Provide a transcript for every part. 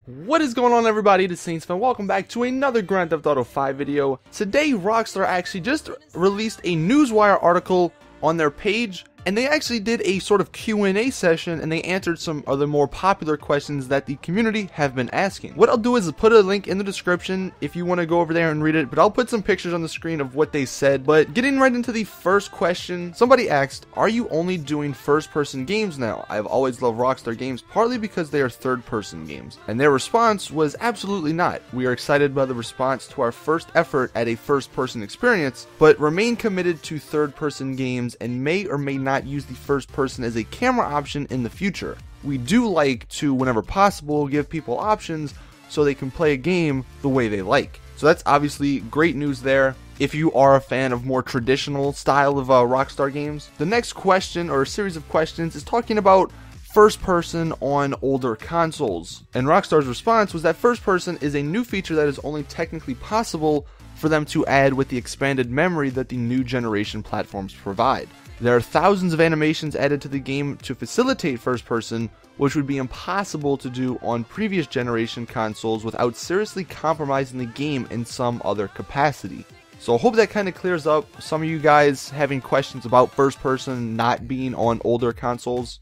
What is going on, everybody? It is Saintsfan. Welcome back to another Grand Theft Auto 5 video. Today, Rockstar actually just released a Newswire article on their page, and they actually did a sort of Q&A session, and they answered some of the more popular questions that the community have been asking. What I'll do is put a link in the description if you want to go over there and read it, but I'll put some pictures on the screen of what they said. But getting right into the first question, somebody asked, are you only doing first-person games now? I've always loved Rockstar games, partly because they are third-person games. And their response was absolutely not. We are excited by the response to our first effort at a first-person experience, but remain committed to third-person games and may or may not use the first person as a camera option in the future. We do like to, whenever possible, give people options so they can play a game the way they like. So that's obviously great news there if you are a fan of more traditional style of Rockstar games. The next question, or a series of questions, is talking about first person on older consoles. And Rockstar's response was that first person is a new feature that is only technically possible for them to add with the expanded memory that the new generation platforms provide. There are thousands of animations added to the game to facilitate first person, which would be impossible to do on previous generation consoles without seriously compromising the game in some other capacity. So I hope that kind of clears up some of you guys having questions about first person not being on older consoles.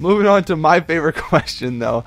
Moving on to my favorite question though,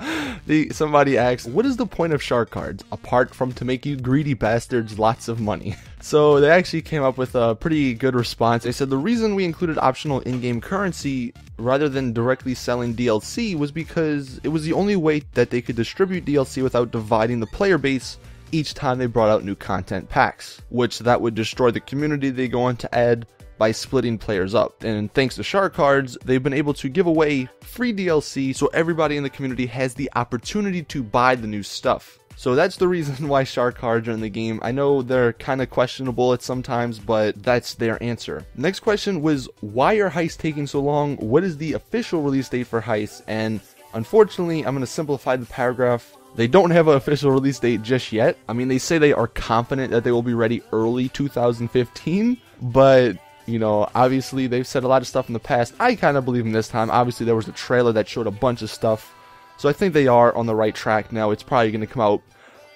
somebody asked, what is the point of shark cards, apart from to make you greedy bastards lots of money? So they actually came up with a pretty good response. They said the reason we included optional in-game currency rather than directly selling DLC was because it was the only way that they could distribute DLC without dividing the player base each time they brought out new content packs, which that would destroy the community they go on to add by splitting players up. And thanks to shark cards, they've been able to give away free DLC so everybody in the community has the opportunity to buy the new stuff. So that's the reason why shark cards are in the game. I know they're kind of questionable at sometimes, but that's their answer. Next question was, why are Heists taking so long? What is the official release date for Heists? And unfortunately, I'm going to simplify the paragraph. They don't have an official release date just yet. I mean, they say they are confident that they will be ready early 2015, but you know, obviously they've said a lot of stuff in the past. I kind of believe them this time. Obviously there was a trailer that showed a bunch of stuff, so I think they are on the right track now. It's probably going to come out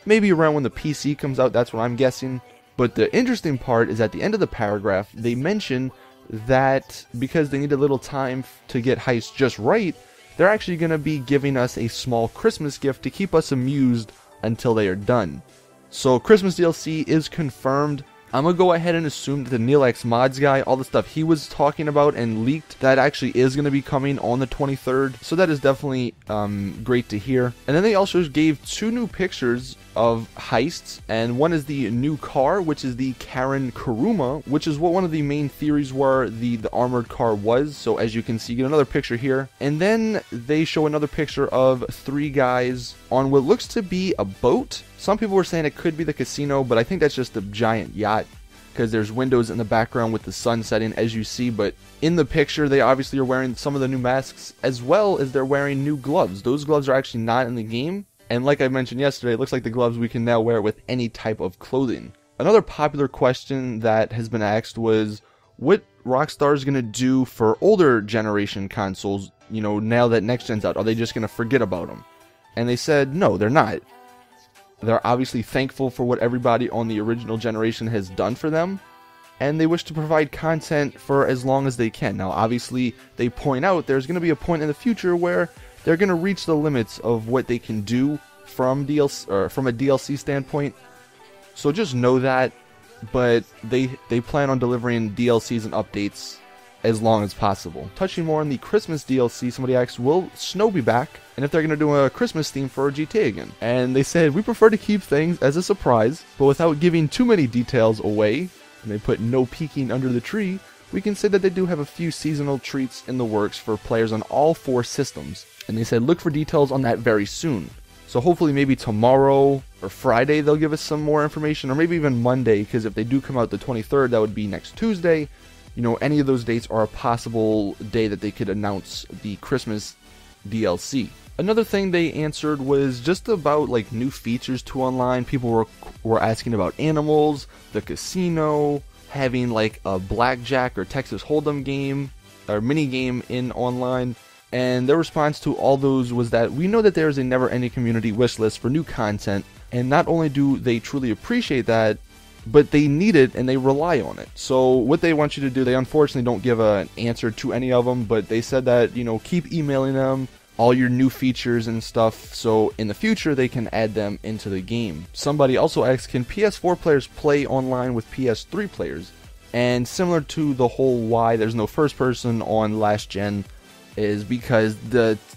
maybe around when the PC comes out, that's what I'm guessing. But the interesting part is at the end of the paragraph, they mention that because they need a little time to get Heist just right, they're actually going to be giving us a small Christmas gift to keep us amused until they are done. So Christmas DLC is confirmed. I'm going to go ahead and assume that the Neil X Mods guy, all the stuff he was talking about and leaked, that actually is going to be coming on the 23rd. So that is definitely great to hear. And then they also gave two new pictures of Heists, and one is the new car, which is the Karen Kuruma, which is what one of the main theories were the armored car was. So as you can see, you get another picture here. And then they show another picture of three guys on what looks to be a boat. Some people were saying it could be the casino, but I think that's just a giant yacht because there's windows in the background with the sun setting, as you see. But in the picture, they obviously are wearing some of the new masks, as well as they're wearing new gloves. Those gloves are actually not in the game. And like I mentioned yesterday, it looks like the gloves we can now wear with any type of clothing. Another popular question that has been asked was what Rockstar is going to do for older generation consoles, you know, now that next gen's out. Are they just going to forget about them? And they said, no, they're not. They're obviously thankful for what everybody on the original generation has done for them, and they wish to provide content for as long as they can. Now, obviously, they point out there's going to be a point in the future where they're going to reach the limits of what they can do from DLC, or from a DLC standpoint. So just know that, but they plan on delivering DLCs and updates as long as possible. Touching more on the Christmas DLC, somebody asked, will Snow be back? And if they're going to do a Christmas theme for GTA again. And they said, we prefer to keep things as a surprise, but without giving too many details away, and they put no peeking under the tree, we can say that they do have a few seasonal treats in the works for players on all 4 systems. And they said, look for details on that very soon. So hopefully maybe tomorrow or Friday they'll give us some more information, or maybe even Monday, because if they do come out the 23rd, that would be next Tuesday. You know, any of those dates are a possible day that they could announce the Christmas DLC. Another thing they answered was just about like new features to online. People were asking about animals, the casino, having like a blackjack or Texas Hold'em game or mini game in online. And their response to all those was that we know that there is a never-ending community wish list for new content, and not only do they truly appreciate that, but they need it and they rely on it. So what they want you to do, they unfortunately don't give an answer to any of them, but they said that, you know, keep emailing them all your new features and stuff, so in the future they can add them into the game. Somebody also asked, can PS4 players play online with PS3 players? And similar to the whole why there's no first person on last gen is because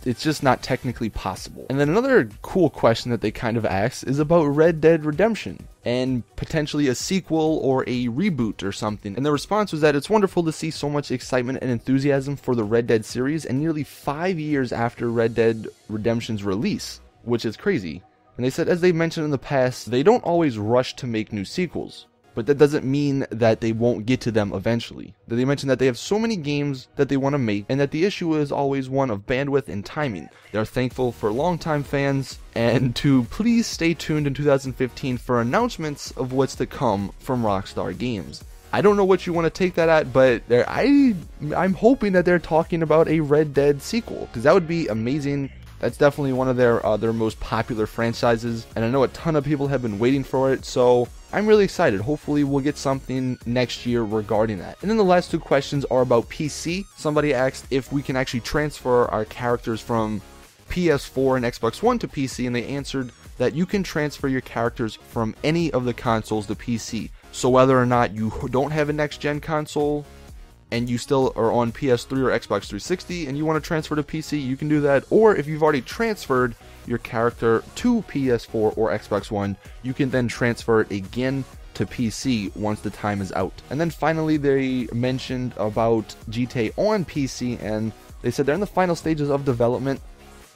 it's just not technically possible. And then another cool question that they kind of asked is about Red Dead Redemption and potentially a sequel or a reboot or something. And the response was that it's wonderful to see so much excitement and enthusiasm for the Red Dead series, and nearly 5 years after Red Dead Redemption's release, which is crazy. And they said, as they mentioned in the past, they don't always rush to make new sequels, but that doesn't mean that they won't get to them eventually. They mentioned that they have so many games that they want to make, and that the issue is always one of bandwidth and timing. They're thankful for longtime fans, and to please stay tuned in 2015 for announcements of what's to come from Rockstar Games. I don't know what you want to take that at, but I'm hoping that they're talking about a Red Dead sequel, because that would be amazing. That's definitely one of their most popular franchises, and I know a ton of people have been waiting for it, so I'm really excited. Hopefully we'll get something next year regarding that. And then the last two questions are about PC. Somebody asked if we can actually transfer our characters from PS4 and Xbox One to PC, and they answered that you can transfer your characters from any of the consoles to PC. So whether or not you don't have a next-gen console, and you still are on PS3 or Xbox 360 and you want to transfer to PC, you can do that. Or if you've already transferred your character to PS4 or Xbox One, you can then transfer it again to PC once the time is out. And then finally they mentioned about GTA on PC, and they said they're in the final stages of development,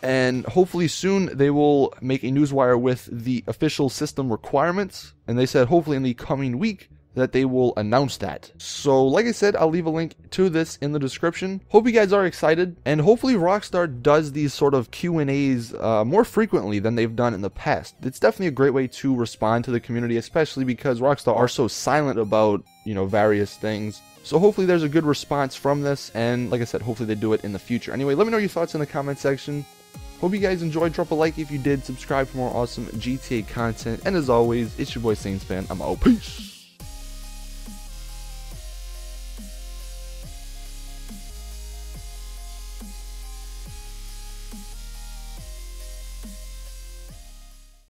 and hopefully soon they will make a newswire with the official system requirements, and they said hopefully in the coming week that they will announce that. So like I said, I'll leave a link to this in the description. Hope you guys are excited, and hopefully Rockstar does these sort of Q&As more frequently than they've done in the past. It's definitely a great way to respond to the community, especially because Rockstar are so silent about, you know, various things. So hopefully there's a good response from this, and like I said, hopefully they do it in the future. Anyway, let me know your thoughts in the comment section. Hope you guys enjoyed. Drop a like if you did. Subscribe for more awesome GTA content. And as always, it's your boy Saintsfan. I'm out. Peace.